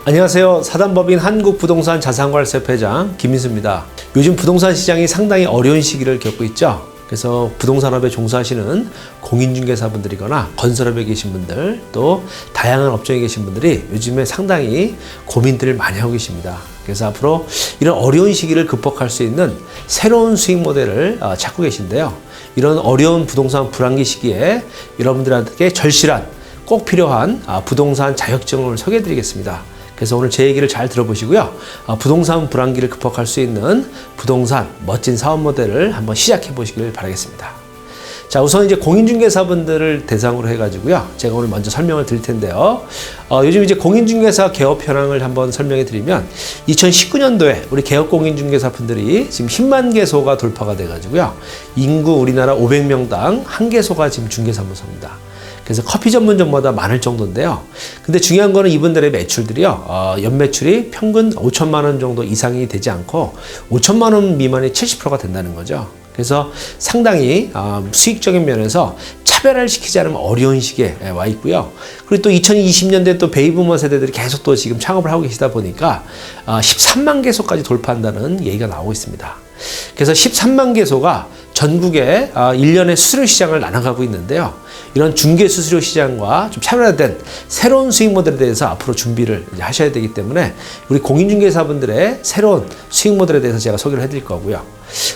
안녕하세요. 사단법인 한국부동산자산관리사협회장 김민수입니다. 요즘 부동산 시장이 상당히 어려운 시기를 겪고 있죠. 그래서 부동산업에 종사하시는 공인중개사분들이거나 건설업에 계신 분들, 또 다양한 업종에 계신 분들이 요즘에 상당히 고민들을 많이 하고 계십니다. 그래서 앞으로 이런 어려운 시기를 극복할 수 있는 새로운 수익 모델을 찾고 계신데요. 이런 어려운 부동산 불황기 시기에 여러분들한테 절실한 꼭 필요한 부동산 자격증을 소개해 드리겠습니다. 그래서 오늘 제 얘기를 잘 들어보시고요. 부동산 불황기를 극복할 수 있는 부동산 멋진 사업 모델을 한번 시작해 보시길 바라겠습니다. 자, 우선 이제 공인중개사분들을 대상으로 해가지고요. 제가 오늘 먼저 설명을 드릴 텐데요. 요즘 이제 공인중개사 개업 현황을 한번 설명해 드리면 2019년도에 우리 개업 공인중개사분들이 지금 10만 개소가 돌파가 돼가지고요. 인구 우리나라 500명당 1개소가 지금 중개사무소입니다. 그래서 커피 전문점보다 많을 정도인데요. 근데 중요한 거는 이분들의 매출들이요. 연매출이 평균 5천만 원 정도 이상이 되지 않고 5천만 원 미만이 70%가 된다는 거죠. 그래서 상당히 수익적인 면에서 차별화를 시키지 않으면 어려운 시기에 와 있고요. 그리고 또 2020년대 또 베이비부머 세대들이 계속 또 지금 창업을 하고 계시다 보니까 13만 개소까지 돌파한다는 얘기가 나오고 있습니다. 그래서 13만 개소가 전국에 1년의 수수료 시장을 나눠가고 있는데요. 이런 중개 수수료 시장과 좀 차별화된 새로운 수익 모델에 대해서 앞으로 준비를 이제 하셔야 되기 때문에 우리 공인중개사분들의 새로운 수익 모델에 대해서 제가 소개를 해드릴 거고요.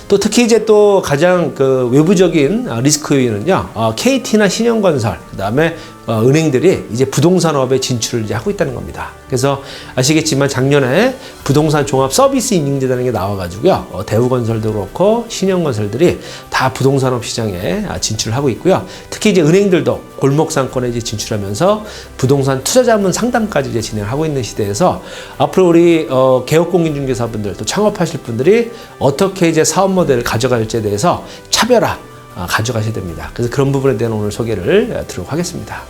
또 특히 이제 또 가장 그 외부적인 리스크 요인은요, KT나 신영건설, 그 다음에 은행들이 이제 부동산업에 진출을 이제 하고 있다는 겁니다. 그래서 아시겠지만 작년에 부동산 종합 서비스 인증제라는 게 나와가지고요, 대우건설도 그렇고 신영건설들이 다 부동산업 시장에 진출을 하고 있고요. 특히 이제 은행들도 골목 상권에 이제 진출하면서 부동산 투자자문 상담까지 이제 진행을 하고 있는 시대에서 앞으로 우리 개업 공인중개사분들 또 창업하실 분들이 어떻게 이제 사업 모델을 가져갈지에 대해서 차별화 가져가셔야 됩니다. 그래서 그런 부분에 대한 오늘 소개를 드리도록 하겠습니다.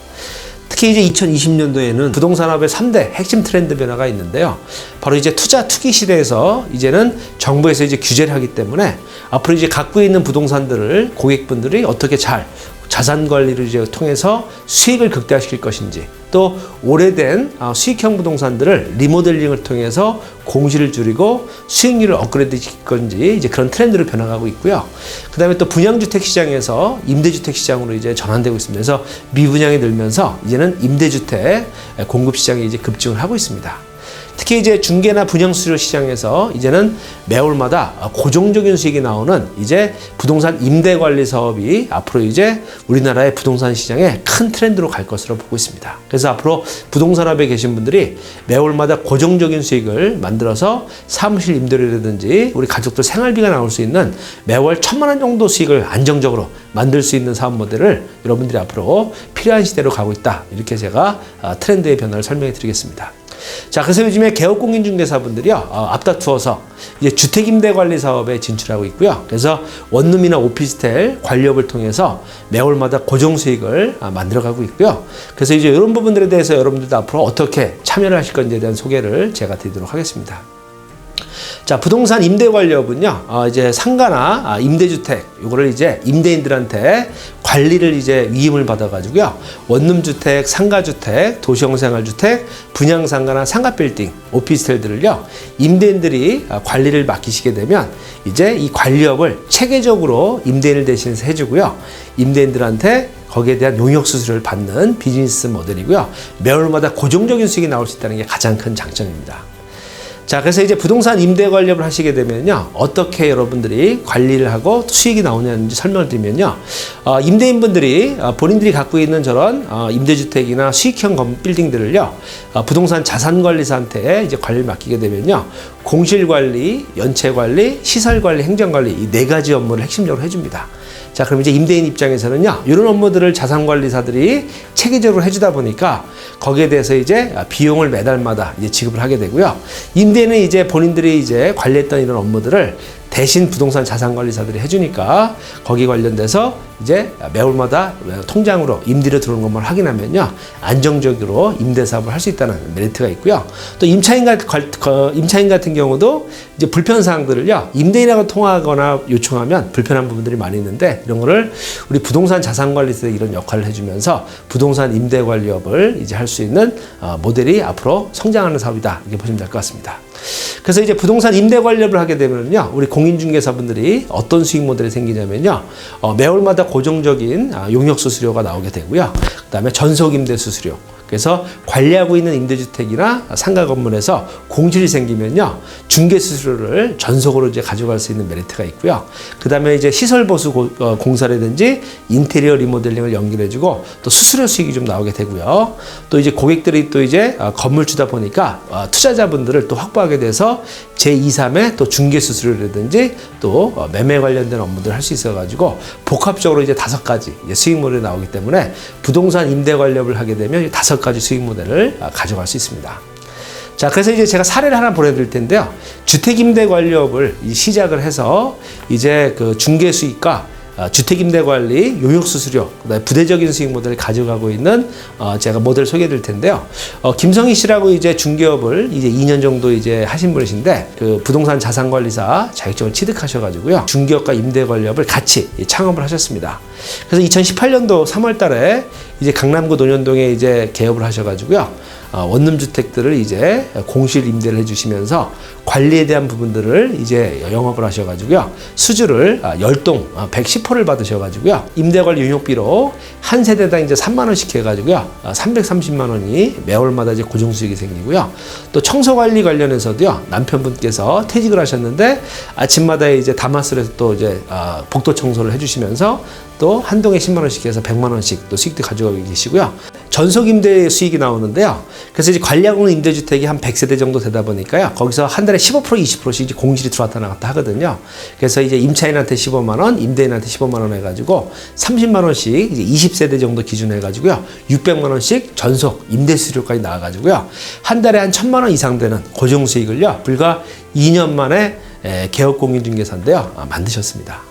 특히 이제 2020년도에는 부동산업의 3대 핵심 트렌드 변화가 있는데요. 바로 이제 투자 투기 시대에서 이제는 정부에서 이제 규제를 하기 때문에 앞으로 이제 갖고 있는 부동산들을 고객분들이 어떻게 잘 자산 관리를 이제 통해서 수익을 극대화시킬 것인지, 또 오래된 수익형 부동산들을 리모델링을 통해서 공시를 줄이고 수익률을 업그레이드 시킬 건지 이제 그런 트렌드로 변화가고 있고요. 그 다음에 또 분양주택 시장에서 임대주택 시장으로 이제 전환되고 있습니다. 그래서 미분양이 늘면서 이제는 임대주택 공급 시장이 이제 급증을 하고 있습니다. 특히 이제 중개나 분양수수료 시장에서 이제는 매월마다 고정적인 수익이 나오는 이제 부동산 임대 관리 사업이 앞으로 이제 우리나라의 부동산 시장에 큰 트렌드로 갈 것으로 보고 있습니다. 그래서 앞으로 부동산업에 계신 분들이 매월마다 고정적인 수익을 만들어서 사무실 임대료라든지 우리 가족들 생활비가 나올 수 있는 매월 1,000만 원 정도 수익을 안정적으로 만들 수 있는 사업 모델을 여러분들이 앞으로 필요한 시대로 가고 있다. 이렇게 제가 트렌드의 변화를 설명해 드리겠습니다. 자, 그래서 요즘에 개업 공인중개사분들이요, 앞다투어서 이제 주택임대관리 사업에 진출하고 있고요. 그래서 원룸이나 오피스텔 관리업을 통해서 매월마다 고정 수익을 만들어가고 있고요. 그래서 이제 이런 부분들에 대해서 여러분들도 앞으로 어떻게 참여를 하실 건지에 대한 소개를 제가 드리도록 하겠습니다. 자, 부동산 임대관리업은요, 이제 상가나 임대주택, 요거를 이제 임대인들한테 관리를 이제 위임을 받아가지고요, 원룸주택, 상가주택, 도시형생활주택, 분양상가나 상가빌딩, 오피스텔들을요, 임대인들이 관리를 맡기시게 되면 이제 이 관리업을 체계적으로 임대인을 대신해서 해주고요, 임대인들한테 거기에 대한 용역수수료를 받는 비즈니스 모델이고요, 매월마다 고정적인 수익이 나올 수 있다는 게 가장 큰 장점입니다. 자, 그래서 이제 부동산 임대 관리업을 하시게 되면요, 어떻게 여러분들이 관리를 하고 수익이 나오냐는지 설명을 드리면요, 임대인분들이 본인들이 갖고 있는 저런 임대주택이나 수익형 빌딩들을요, 부동산 자산관리사한테 이제 관리를 맡기게 되면요, 공실관리, 연체관리, 시설관리, 행정관리 이 4가지 업무를 핵심적으로 해줍니다. 자, 그럼 이제 임대인 입장에서는요, 이런 업무들을 자산관리사들이 체계적으로 해주다 보니까 거기에 대해서 이제 비용을 매달마다 이제 지급을 하게 되고요. 임대인은 이제 본인들이 이제 관리했던 이런 업무들을 대신 부동산 자산관리사들이 해주니까 거기 관련돼서 이제 매월마다 통장으로 임대료 들어오는 것만 확인하면요, 안정적으로 임대 사업을 할 수 있다는 메리트가 있고요. 또 임차인 같은 경우도 이제 불편 사항들을요, 임대인하고 통화하거나 요청하면 불편한 부분들이 많이 있는데, 이런 거를 우리 부동산 자산관리사들이 이런 역할을 해주면서 부동산 임대 관리업을 이제 할 수 있는 모델이 앞으로 성장하는 사업이다, 이렇게 보시면 될 것 같습니다. 그래서 이제 부동산 임대 관리업을 하게 되면요, 우리 공인중개사분들이 어떤 수익 모델이 생기냐면요, 매월마다 고정적인 용역 수수료가 나오게 되고요. 그다음에 전속 임대 수수료. 그래서 관리하고 있는 임대주택이나 상가 건물에서 공실이 생기면요, 중개 수수료를 전속으로 이제 가져갈 수 있는 메리트가 있고요. 그다음에 이제 시설 보수 공사라든지 인테리어 리모델링을 연결해주고 또 수수료 수익이 좀 나오게 되고요. 또 이제 고객들이 또 이제 건물주다 보니까 투자자분들을 또 확보하게 돼서 제2, 3의 또 중개 수수료라든지 또 매매 관련된 업무들을 할 수 있어가지고 복합적으로 이제 5가지 수익 모델이 나오기 때문에 부동산 임대 관리업을 하게 되면 5가지 수익 모델을 가져갈 수 있습니다. 자, 그래서 이제 제가 사례를 하나 보내드릴 텐데요. 주택임대관리업을 시작을 해서 이제 그 중개 수익과 주택임대관리, 용역수수료, 그다음에 부대적인 수익 모델을 가져가고 있는 제가 모델 소개해드릴 텐데요. 김성희 씨라고 이제 중개업을 이제 2년 정도 이제 하신 분이신데, 그 부동산 자산관리사 자격증을 취득하셔가지고요, 중개업과 임대관리업을 같이 창업을 하셨습니다. 그래서 2018년도 3월달에 이제 강남구 논현동에 이제 개업을 하셔가지고요, 원룸주택들을 이제 공실 임대를 해주시면서 관리에 대한 부분들을 이제 영업을 하셔가지고요, 수주를 10동 110호를 받으셔가지고요, 임대관리 용역비로 한 세대당 이제 3만 원씩 해가지고요, 330만 원이 매월마다 이제 고정 수익이 생기고요. 또 청소관리 관련해서도요, 남편분께서 퇴직을 하셨는데 아침마다 이제 다마스에서 또 이제 복도 청소를 해주시면서 또 한 동에 10만 원씩 해서 100만 원씩 또 수익도 가져가고 계시고요. 전속 임대 수익이 나오는데요. 그래서 이제 관리하고 있는 임대주택이 한 100세대 정도 되다 보니까요, 거기서 한 달에 15%, 20%씩 이제 공실이 들어왔다 나갔다 하거든요. 그래서 이제 임차인한테 15만 원, 임대인한테 15만 원 해가지고 30만 원씩 이제 20세대 정도 기준 해가지고요, 600만 원씩 전속 임대 수수료까지 나와가지고요, 한 달에 한 1000만 원 이상 되는 고정 수익을요, 불과 2년 만에 개업 공인중개사인데요, 만드셨습니다.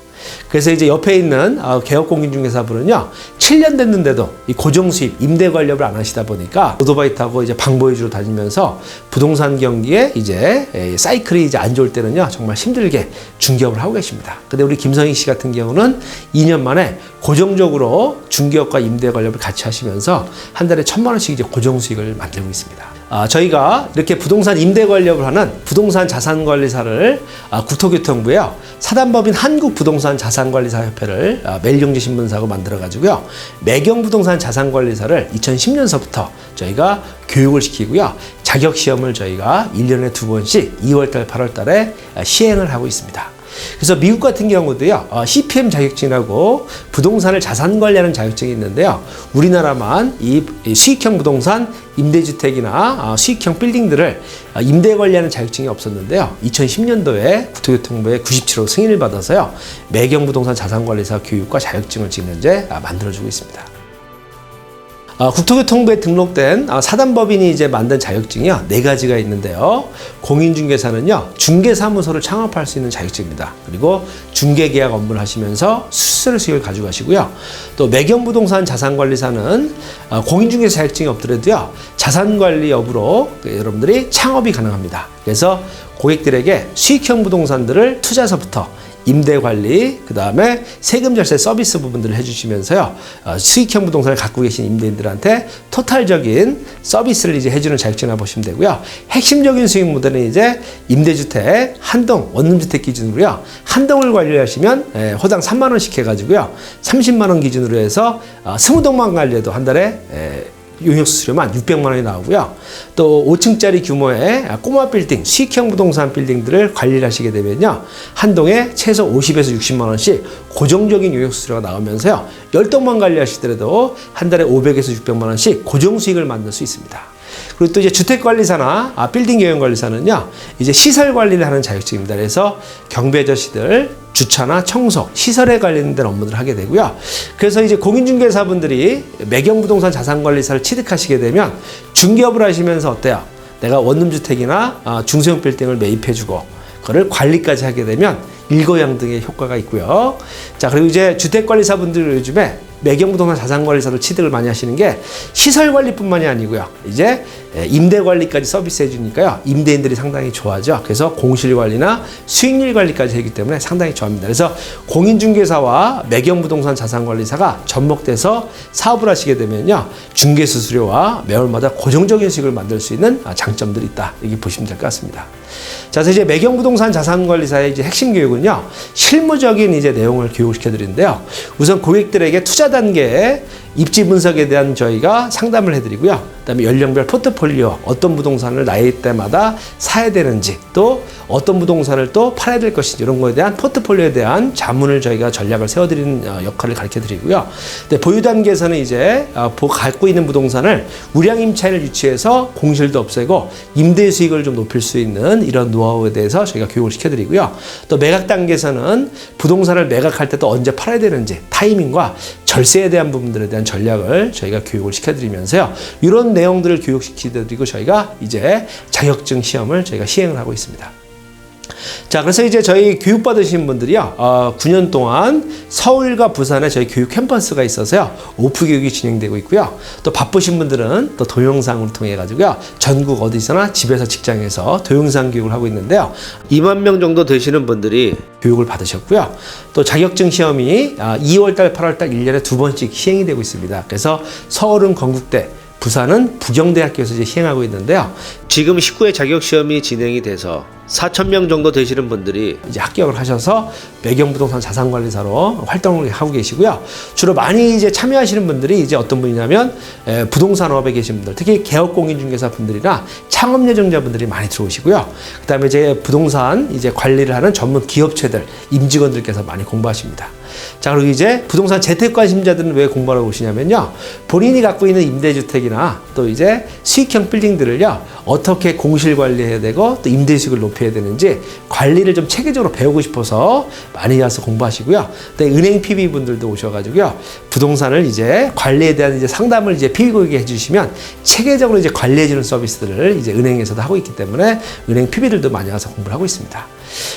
그래서 이제 옆에 있는 개업공인중개사분은요, 7년 됐는데도 이 고정수입, 임대 관리업을 안 하시다 보니까 오토바이 타고 이제 방보이주로 다니면서 부동산 경기에 이제 사이클이 이제 안 좋을 때는요, 정말 힘들게 중개업을 하고 계십니다. 근데 우리 김성희 씨 같은 경우는 2년 만에 고정적으로 중개업과 임대 관리업을 같이 하시면서 한 달에 1000만 원씩 이제 고정수익을 만들고 있습니다. 저희가 이렇게 부동산 임대 관리업을 하는 부동산 자산관리사를 국토교통부에요, 사단법인 한국부동산 자산관리사협회를 매일경제 신문사하고 만들어가지고요, 매경부동산 자산관리사를 2010년서부터 저희가 교육을 시키고요, 자격시험을 저희가 1년에 2번씩 2월달, 8월달에 시행을 하고 있습니다. 그래서 미국 같은 경우도요, CPM 자격증이라고 부동산을 자산 관리하는 자격증이 있는데요, 우리나라만 이 수익형 부동산 임대주택이나 수익형 빌딩들을 임대 관리하는 자격증이 없었는데요, 2010년도에 국토교통부에 97호 승인을 받아서요, 매경부동산 자산관리사 교육과 자격증을 지금 현재 만들어주고 있습니다. 국토교통부에 등록된 사단법인이 이제 만든 자격증이요, 4가지가 있는데요. 공인중개사는요, 중개사무소를 창업할 수 있는 자격증입니다. 그리고 중개계약 업무를 하시면서 수수료 수익을 가져가시고요. 또 매경부동산 자산관리사는 공인중개사 자격증이 없더라도요, 자산관리업으로 여러분들이 창업이 가능합니다. 그래서 고객들에게 수익형 부동산들을 투자서부터 임대관리, 그 다음에 세금 절세 서비스 부분들을 해주시면서요, 수익형 부동산을 갖고 계신 임대인들한테 토탈적인 서비스를 이제 해주는 자격증이라고 보시면 되고요. 핵심적인 수익 모델은 이제 임대주택 한동 원룸주택 기준으로요, 한 동을 관리하시면 호당 3만 원씩 해가지고요, 30만 원 기준으로 해서 20동만 관리해도 한 달에 용역수수료만 600만 원이 나오고요. 또 5층짜리 규모의 꼬마 빌딩, 수익형 부동산 빌딩들을 관리를 하시게 되면요, 한 동에 최소 50에서 60만 원씩 고정적인 용역수수료가 나오면서요, 10동만 관리하시더라도 한 달에 500에서 600만 원씩 고정 수익을 만들 수 있습니다. 그리고 또 이제 주택관리사나 빌딩 경영관리사는요, 이제 시설 관리를 하는 자격증입니다. 그래서 경비 아저씨들 주차나 청소, 시설에 관련된 업무들을 하게 되고요. 그래서 이제 공인중개사분들이 매경부동산 자산관리사를 취득하시게 되면 중개업을 하시면서 어때요? 내가 원룸주택이나 중소형 빌딩을 매입해주고 그거를 관리까지 하게 되면 일거양 등의 효과가 있고요. 자, 그리고 이제 주택관리사분들 요즘에 매경부동산 자산관리사로 취득을 많이 하시는 게 시설관리뿐만이 아니고요. 이제 임대관리까지 서비스해 주니까요. 임대인들이 상당히 좋아하죠. 그래서 공실관리나 수익률 관리까지 하기 때문에 상당히 좋아합니다. 그래서 공인중개사와 매경부동산 자산관리사가 접목돼서 사업을 하시게 되면요. 중개수수료와 매월마다 고정적인 수익을 만들 수 있는 장점들이 있다. 이렇게 보시면 될 것 같습니다. 자, 그래서 이제 매경부동산 자산관리사의 이제 핵심 교육은요. 실무적인 이제 내용을 교육시켜 드리는데요. 우선 고객들에게 투자 단계에 입지 분석에 대한 저희가 상담을 해드리고요. 그다음에 연령별 포트폴리오, 어떤 부동산을 나이 때마다 사야 되는지, 또 어떤 부동산을 또 팔아야 될 것인지 이런 거에 대한 포트폴리오에 대한 자문을 저희가 전략을 세워드리는 역할을 가르쳐드리고요. 보유 단계에서는 이제 갖고 있는 부동산을 우량 임차인을 유치해서 공실도 없애고 임대 수익을 좀 높일 수 있는 이런 노하우에 대해서 저희가 교육을 시켜드리고요. 또 매각 단계에서는 부동산을 매각할 때 또 언제 팔아야 되는지 타이밍과 절세에 대한 부분들에 대한 전략을 저희가 교육을 시켜드리면서요. 이런 내용들을 교육시켜드리고 저희가 이제 자격증 시험을 저희가 시행을 하고 있습니다. 자, 그래서 이제 저희 교육받으신 분들이요, 9년 동안 서울과 부산에 저희 교육 캠퍼스가 있어서요, 오프 교육이 진행되고 있고요. 또 바쁘신 분들은 또 동영상을 통해 가지고요, 전국 어디서나 집에서 직장에서 동영상 교육을 하고 있는데요. 2만 명 정도 되시는 분들이 교육을 받으셨고요. 또 자격증 시험이 2월달, 8월달 1년에 2번씩 시행이 되고 있습니다. 그래서 서울은 건국대, 부산은 부경대학교에서 이제 시행하고 있는데요. 지금 19회 자격시험이 진행이 돼서 4,000명 정도 되시는 분들이 이제 합격을 하셔서 매경부동산 자산관리사로 활동을 하고 계시고요. 주로 많이 이제 참여하시는 분들이 이제 어떤 분이냐면 부동산업에 계신 분들, 특히 개업공인중개사 분들이나 창업 예정자분들이 많이 들어오시고요. 그다음에 이제 부동산 이제 관리를 하는 전문 기업체들, 임직원들께서 많이 공부하십니다. 자, 그리고 이제 부동산 재택 관심자들은 왜 공부하러 오시냐면요. 본인이 갖고 있는 임대주택이나 또 이제 수익형 빌딩들을요, 어떻게 공실 관리해야 되고 또 임대수익을 높여야 되는지 관리를 좀 체계적으로 배우고 싶어서 많이 와서 공부하시고요. 또 은행 PB 분들도 오셔가지고요. 부동산을 이제 관리에 대한 이제 상담을 이제 PB 고객에게 해주시면 체계적으로 이제 관리해주는 서비스들을 이제 은행에서도 하고 있기 때문에 은행 PB들도 많이 와서 공부를 하고 있습니다.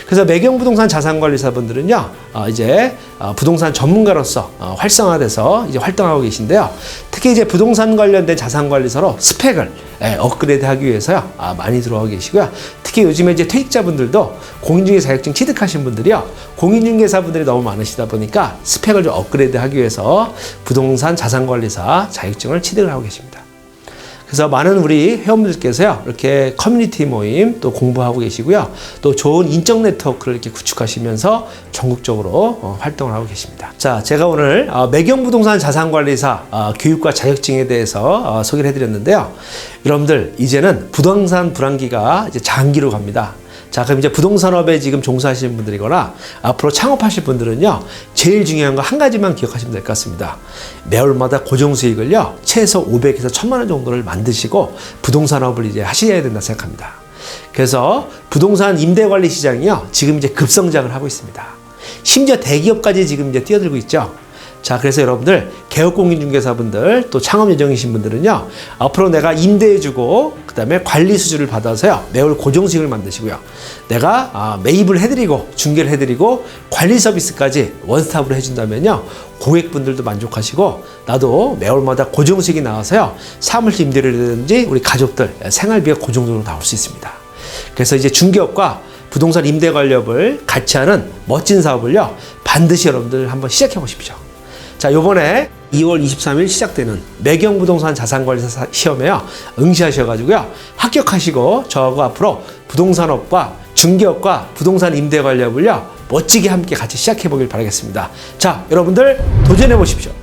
그래서 매경부동산 자산관리사분들은요, 이제 부동산 전문가로서 활성화돼서 이제 활동하고 계신데요. 특히 이제 부동산 관련된 자산관리사로 스펙을 업그레이드하기 위해서요, 많이 들어오고 계시고요. 특히 요즘에 이제 퇴직자분들도 공인중개사 자격증 취득하신 분들이요, 공인중개사분들이 너무 많으시다 보니까 스펙을 좀 업그레이드하기 위해서 부동산 자산관리사 자격증을 취득을 하고 계십니다. 그래서 많은 우리 회원분들께서요, 이렇게 커뮤니티 모임 또 공부하고 계시고요. 또 좋은 인적 네트워크를 이렇게 구축하시면서 전국적으로 활동을 하고 계십니다. 자, 제가 오늘 매경부동산 자산관리사 교육과 자격증에 대해서 소개를 해드렸는데요. 여러분들, 이제는 부동산 불황기가 이제 장기로 갑니다. 자, 그럼 이제 부동산업에 지금 종사하시는 분들이거나 앞으로 창업하실 분들은요, 제일 중요한 거 한 가지만 기억하시면 될 것 같습니다. 매월마다 고정수익을요, 최소 500에서 1,000만 원 정도를 만드시고 부동산업을 이제 하셔야 된다 생각합니다. 그래서 부동산 임대관리 시장이요, 지금 이제 급성장을 하고 있습니다. 심지어 대기업까지 지금 이제 뛰어들고 있죠. 자, 그래서 여러분들, 개업공인중개사분들, 또 창업 예정이신 분들은요, 앞으로 내가 임대해주고, 그 다음에 관리 수주를 받아서요, 매월 고정수익을 만드시고요. 내가 매입을 해드리고, 중개를 해드리고, 관리 서비스까지 원스톱으로 해준다면요, 고객분들도 만족하시고, 나도 매월마다 고정수익이 나와서요, 사무실 임대료라든지 우리 가족들 생활비가 고정적으로 나올 수 있습니다. 그래서 이제 중개업과 부동산 임대관리업을 같이 하는 멋진 사업을요, 반드시 여러분들 한번 시작해 보십시오. 자, 요번에 2월 23일 시작되는 매경부동산 자산관리사 시험에요, 응시하셔가지고요, 합격하시고 저하고 앞으로 부동산업과 중개업과 부동산 임대관리업을요, 멋지게 함께 같이 시작해 보길 바라겠습니다. 자, 여러분들 도전해 보십시오.